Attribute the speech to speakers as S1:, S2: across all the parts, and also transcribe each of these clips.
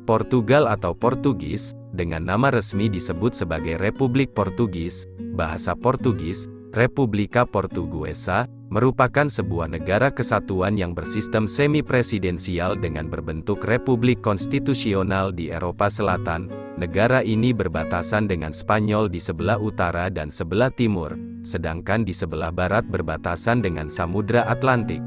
S1: Portugal atau Portugis, dengan nama resmi disebut sebagai Republik Portugis, bahasa Portugis, República Portuguesa, merupakan sebuah negara kesatuan yang bersistem semi-presidensial dengan berbentuk republik konstitusional di Eropa Selatan. Negara ini berbatasan dengan Spanyol di sebelah utara dan sebelah timur, sedangkan di sebelah barat berbatasan dengan Samudra Atlantik.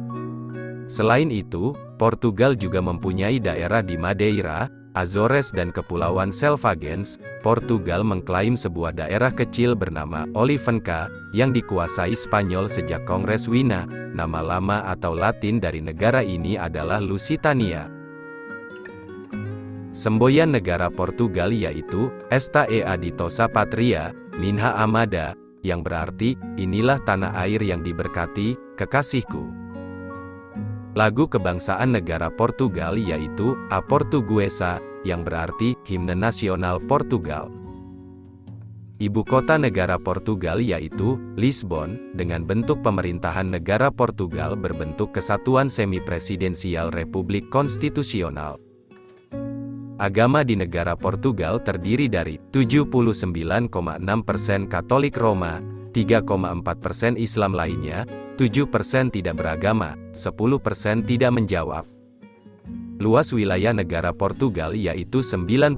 S1: Selain itu, Portugal juga mempunyai daerah di Madeira, Azores dan Kepulauan Selvagens. Portugal mengklaim sebuah daerah kecil bernama Olivenca, yang dikuasai Spanyol sejak Kongres Wina. Nama lama atau Latin dari negara ini adalah Lusitania. Semboyan negara Portugal yaitu, Esta é a ditosa patria, minha amada, yang berarti, inilah tanah air yang diberkati, kekasihku. Lagu kebangsaan negara Portugal yaitu, A Portuguesa, yang berarti, himne nasional Portugal. Ibu kota negara Portugal yaitu, Lisbon, dengan bentuk pemerintahan negara Portugal berbentuk kesatuan semi-presidensial republik konstitusional. Agama di negara Portugal terdiri dari 79,6% Katolik Roma, 3,4% Islam lainnya, 7% tidak beragama, 10% tidak menjawab. Luas wilayah negara Portugal yaitu 92.212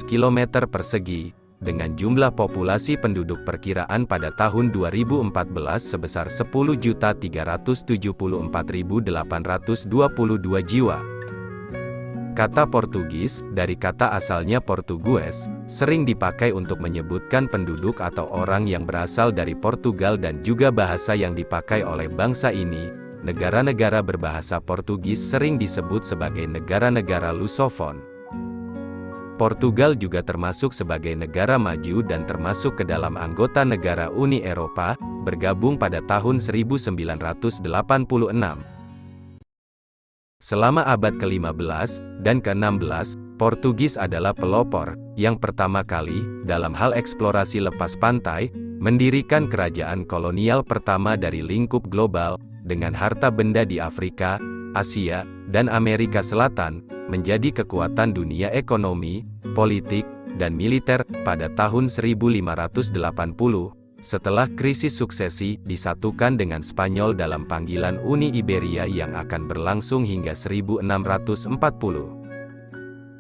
S1: km persegi, dengan jumlah populasi penduduk perkiraan pada tahun 2014 sebesar 10.374.822 jiwa. Kata Portugis, dari kata asalnya Portugues, sering dipakai untuk menyebutkan penduduk atau orang yang berasal dari Portugal dan juga bahasa yang dipakai oleh bangsa ini. Negara-negara berbahasa Portugis sering disebut sebagai negara-negara lusofon. Portugal juga termasuk sebagai negara maju dan termasuk ke dalam anggota negara Uni Eropa, bergabung pada tahun 1986. Selama abad ke-15 dan ke-16, Portugis adalah pelopor yang pertama kali, dalam hal eksplorasi lepas pantai, mendirikan kerajaan kolonial pertama dari lingkup global, dengan harta benda di Afrika, Asia, dan Amerika Selatan, menjadi kekuatan dunia ekonomi, politik, dan militer pada tahun 1580. Setelah krisis suksesi, disatukan dengan Spanyol dalam panggilan Uni Iberia yang akan berlangsung hingga 1640.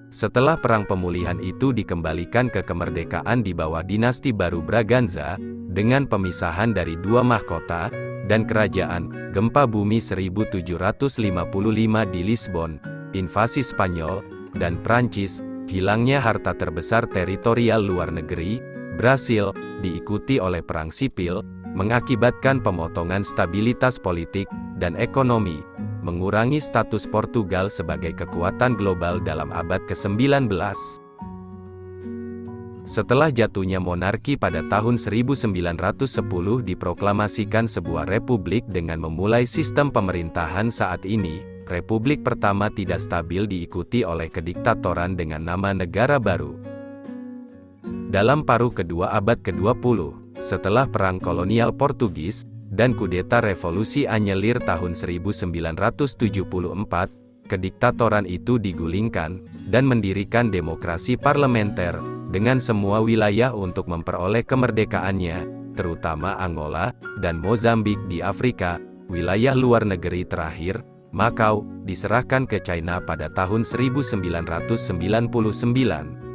S1: Setelah perang pemulihan itu dikembalikan ke kemerdekaan di bawah dinasti baru Braganza, dengan pemisahan dari dua mahkota, dan kerajaan, gempa bumi 1755 di Lisbon, invasi Spanyol, dan Prancis, hilangnya harta terbesar teritorial luar negeri, Brasil, diikuti oleh perang sipil, mengakibatkan pemotongan stabilitas politik dan ekonomi, mengurangi status Portugal sebagai kekuatan global dalam abad ke-19. Setelah jatuhnya monarki pada tahun 1910 diproklamasikan sebuah republik dengan memulai sistem pemerintahan saat ini. Republik pertama tidak stabil diikuti oleh kediktatoran dengan nama negara baru. Dalam paruh kedua abad ke-20, setelah perang kolonial Portugis, dan kudeta revolusi Anyelir tahun 1974, kediktatoran itu digulingkan, dan mendirikan demokrasi parlementer, dengan semua wilayah untuk memperoleh kemerdekaannya, terutama Angola, dan Mozambik di Afrika. Wilayah luar negeri terakhir, Makau, diserahkan ke China pada tahun 1999.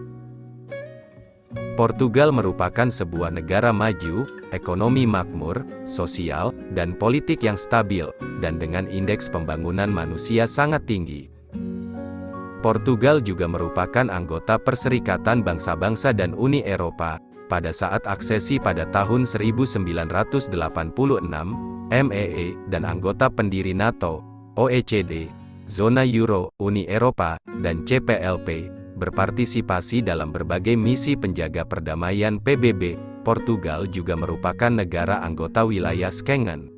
S1: Portugal merupakan sebuah negara maju, ekonomi makmur, sosial, dan politik yang stabil, dan dengan indeks pembangunan manusia sangat tinggi. Portugal juga merupakan anggota Perserikatan Bangsa-Bangsa dan Uni Eropa, pada saat aksesi pada tahun 1986, MEE, dan anggota pendiri NATO, OECD, Zona Euro, Uni Eropa, dan CPLP, berpartisipasi dalam berbagai misi penjaga perdamaian PBB. Portugal juga merupakan negara anggota wilayah Schengen.